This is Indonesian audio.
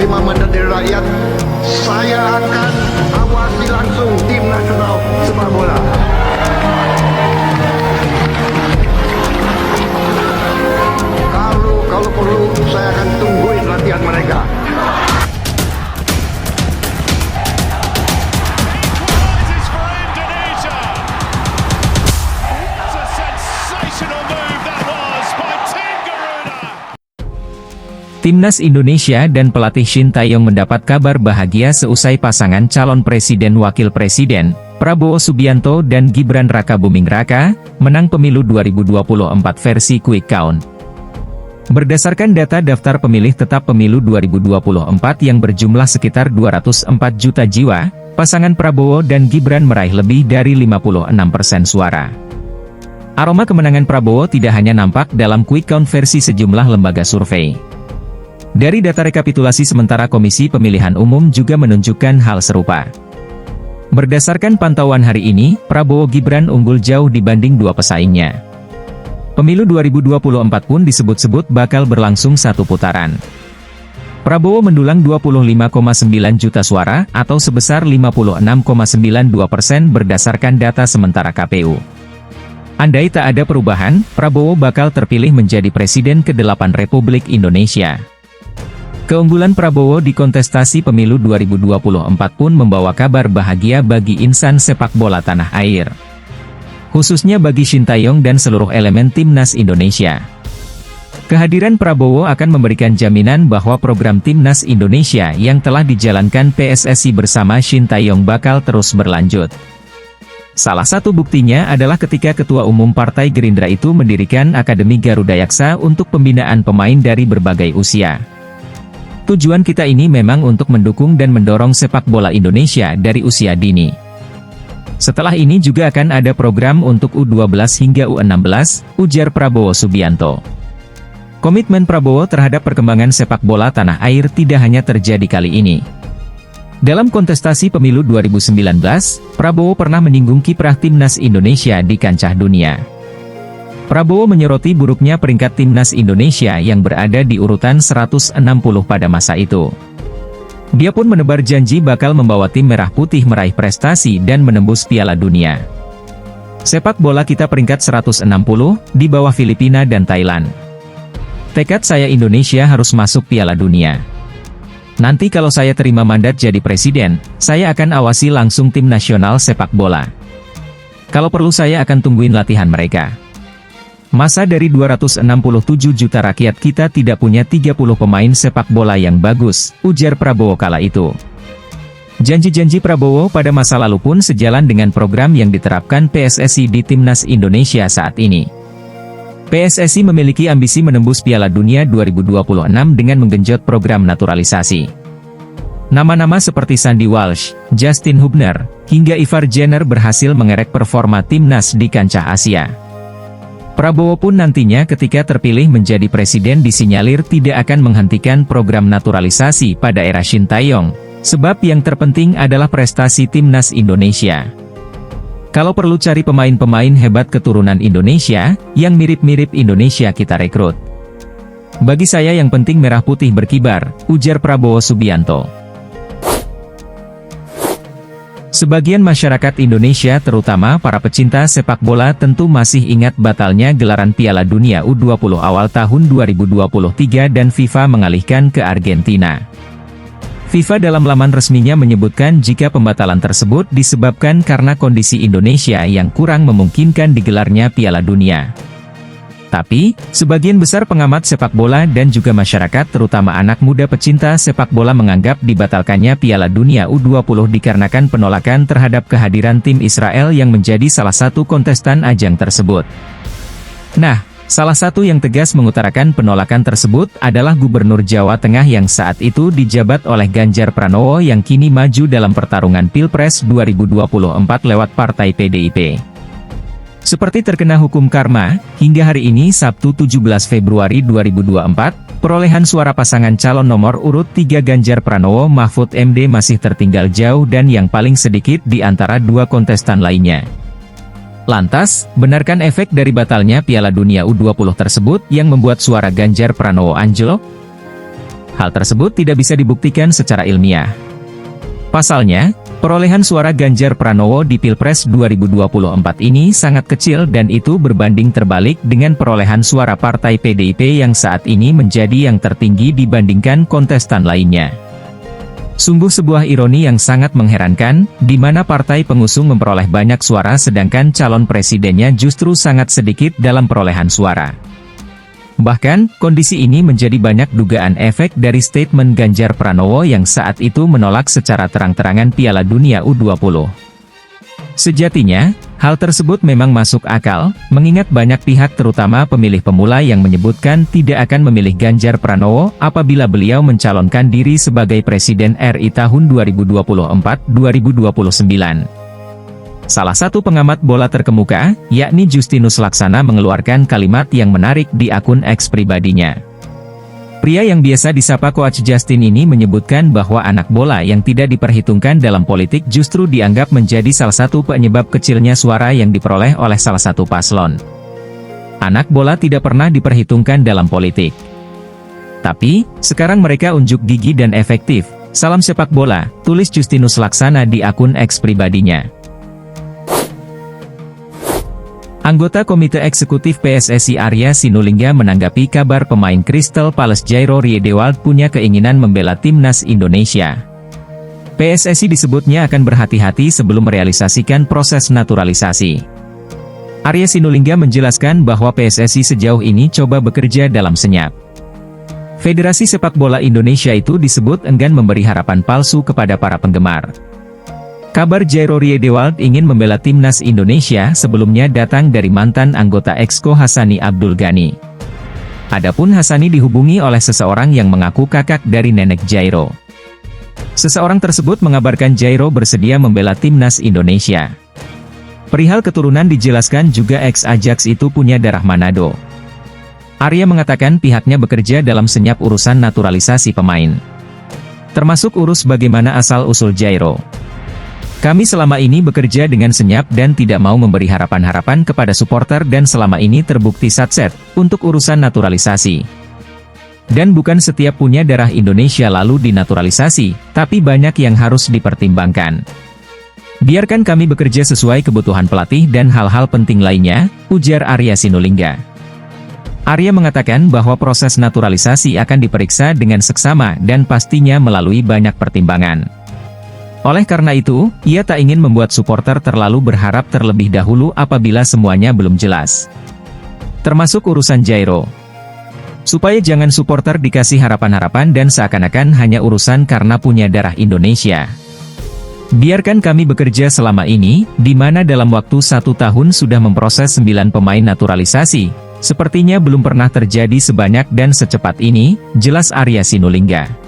terima mandat dari rakyat, saya akan awasi langsung tim nasional sepak bola. Kalau perlu, saya akan tungguin latihan mereka. Timnas Indonesia dan pelatih Shin Tae-yong mendapat kabar bahagia seusai pasangan calon presiden wakil presiden, Prabowo Subianto dan Gibran Rakabuming Raka, menang pemilu 2024 versi Quick Count. Berdasarkan data daftar pemilih tetap pemilu 2024 yang berjumlah sekitar 204 juta jiwa, pasangan Prabowo dan Gibran meraih lebih dari 56% suara. Aroma kemenangan Prabowo tidak hanya nampak dalam Quick Count versi sejumlah lembaga survei. Dari data rekapitulasi sementara Komisi Pemilihan Umum juga menunjukkan hal serupa. Berdasarkan pantauan hari ini, Prabowo Gibran unggul jauh dibanding dua pesaingnya. Pemilu 2024 pun disebut-sebut bakal berlangsung satu putaran. Prabowo mendulang 25,9 juta suara, atau sebesar 56,92% berdasarkan data sementara KPU. Andai tak ada perubahan, Prabowo bakal terpilih menjadi Presiden ke-8 Republik Indonesia. Keunggulan Prabowo di kontestasi pemilu 2024 pun membawa kabar bahagia bagi insan sepak bola tanah air. Khususnya bagi Shin Tae-yong dan seluruh elemen Timnas Indonesia. Kehadiran Prabowo akan memberikan jaminan bahwa program Timnas Indonesia yang telah dijalankan PSSI bersama Shin Tae-yong bakal terus berlanjut. Salah satu buktinya adalah ketika Ketua Umum Partai Gerindra itu mendirikan Akademi Garuda Yaksa untuk pembinaan pemain dari berbagai usia. Tujuan kita ini memang untuk mendukung dan mendorong sepak bola Indonesia dari usia dini. Setelah ini juga akan ada program untuk U12 hingga U16, ujar Prabowo Subianto. Komitmen Prabowo terhadap perkembangan sepak bola tanah air tidak hanya terjadi kali ini. Dalam kontestasi pemilu 2019, Prabowo pernah menyinggung kiprah Timnas Indonesia di kancah dunia. Prabowo menyoroti buruknya peringkat Timnas Indonesia yang berada di urutan 160 pada masa itu. Dia pun menebar janji bakal membawa tim merah putih meraih prestasi dan menembus Piala Dunia. Sepak bola kita peringkat 160, di bawah Filipina dan Thailand. Tekad saya Indonesia harus masuk Piala Dunia. Nanti kalau saya terima mandat jadi presiden, saya akan awasi langsung tim nasional sepak bola. Kalau perlu saya akan tungguin latihan mereka. Masa dari 267 juta rakyat kita tidak punya 30 pemain sepak bola yang bagus, ujar Prabowo kala itu. Janji-janji Prabowo pada masa lalu pun sejalan dengan program yang diterapkan PSSI di Timnas Indonesia saat ini. PSSI memiliki ambisi menembus Piala Dunia 2026 dengan menggenjot program naturalisasi. Nama-nama seperti Sandy Walsh, Justin Hubner, hingga Ivar Jenner berhasil mengerek performa Timnas di kancah Asia. Prabowo pun nantinya ketika terpilih menjadi presiden disinyalir tidak akan menghentikan program naturalisasi pada era Shin Tae-yong, sebab yang terpenting adalah prestasi Timnas Indonesia. Kalau perlu cari pemain-pemain hebat keturunan Indonesia, yang mirip-mirip Indonesia kita rekrut. Bagi saya yang penting merah putih berkibar, ujar Prabowo Subianto. Sebagian masyarakat Indonesia terutama para pecinta sepak bola tentu masih ingat batalnya gelaran Piala Dunia U20 awal tahun 2023 dan FIFA mengalihkan ke Argentina. FIFA dalam laman resminya menyebutkan jika pembatalan tersebut disebabkan karena kondisi Indonesia yang kurang memungkinkan digelarnya Piala Dunia. Tapi, sebagian besar pengamat sepak bola dan juga masyarakat terutama anak muda pecinta sepak bola menganggap dibatalkannya Piala Dunia U20 dikarenakan penolakan terhadap kehadiran tim Israel yang menjadi salah satu kontestan ajang tersebut. Nah, salah satu yang tegas mengutarakan penolakan tersebut adalah Gubernur Jawa Tengah yang saat itu dijabat oleh Ganjar Pranowo yang kini maju dalam pertarungan Pilpres 2024 lewat Partai PDIP. Seperti terkena hukum karma, hingga hari ini Sabtu 17 Februari 2024, perolehan suara pasangan calon nomor urut 3 Ganjar Pranowo Mahfud MD masih tertinggal jauh dan yang paling sedikit di antara dua kontestan lainnya. Lantas, benarkan efek dari batalnya Piala Dunia U20 tersebut yang membuat suara Ganjar Pranowo anjlok? Hal tersebut tidak bisa dibuktikan secara ilmiah. Pasalnya, perolehan suara Ganjar Pranowo di Pilpres 2024 ini sangat kecil dan itu berbanding terbalik dengan perolehan suara partai PDIP yang saat ini menjadi yang tertinggi dibandingkan kontestan lainnya. Sungguh sebuah ironi yang sangat mengherankan, di mana partai pengusung memperoleh banyak suara sedangkan calon presidennya justru sangat sedikit dalam perolehan suara. Bahkan, kondisi ini menjadi banyak dugaan efek dari statement Ganjar Pranowo yang saat itu menolak secara terang-terangan Piala Dunia U20. Sejatinya, hal tersebut memang masuk akal, mengingat banyak pihak terutama pemilih pemula yang menyebutkan tidak akan memilih Ganjar Pranowo apabila beliau mencalonkan diri sebagai Presiden RI tahun 2024-2029. Salah satu pengamat bola terkemuka, yakni Justinus Laksana mengeluarkan kalimat yang menarik di akun X pribadinya. Pria yang biasa disapa Coach Justin ini menyebutkan bahwa anak bola yang tidak diperhitungkan dalam politik justru dianggap menjadi salah satu penyebab kecilnya suara yang diperoleh oleh salah satu paslon. Anak bola tidak pernah diperhitungkan dalam politik. Tapi, sekarang mereka unjuk gigi dan efektif. Salam sepak bola, tulis Justinus Laksana di akun X pribadinya. Anggota Komite Eksekutif PSSI Arya Sinulinga menanggapi kabar pemain Crystal Palace Jairo Riedewald punya keinginan membela timnas Indonesia. PSSI disebutnya akan berhati-hati sebelum merealisasikan proses naturalisasi. Arya Sinulinga menjelaskan bahwa PSSI sejauh ini coba bekerja dalam senyap. Federasi Sepak Bola Indonesia itu disebut enggan memberi harapan palsu kepada para penggemar. Kabar Jairo Riedewald ingin membela timnas Indonesia sebelumnya datang dari mantan anggota Exco Hassani Abdul Ghani. Adapun Hassani dihubungi oleh seseorang yang mengaku kakak dari nenek Jairo. Seseorang tersebut mengabarkan Jairo bersedia membela timnas Indonesia. Perihal keturunan dijelaskan juga ex-Ajax itu punya darah Manado. Arya mengatakan pihaknya bekerja dalam senyap urusan naturalisasi pemain. Termasuk urus bagaimana asal-usul Jairo. Kami selama ini bekerja dengan senyap dan tidak mau memberi harapan-harapan kepada supporter dan selama ini terbukti satset untuk urusan naturalisasi. Dan bukan setiap punya darah Indonesia lalu dinaturalisasi, tapi banyak yang harus dipertimbangkan. Biarkan kami bekerja sesuai kebutuhan pelatih dan hal-hal penting lainnya, ujar Arya Sinulinga. Arya mengatakan bahwa proses naturalisasi akan diperiksa dengan seksama dan pastinya melalui banyak pertimbangan. Oleh karena itu, ia tak ingin membuat supporter terlalu berharap terlebih dahulu apabila semuanya belum jelas. Termasuk urusan Jairo. Supaya jangan supporter dikasih harapan-harapan dan seakan-akan hanya urusan karena punya darah Indonesia. Biarkan kami bekerja selama ini, di mana dalam waktu 1 tahun sudah memproses 9 pemain naturalisasi. Sepertinya belum pernah terjadi sebanyak dan secepat ini, jelas Arya Sinulinga.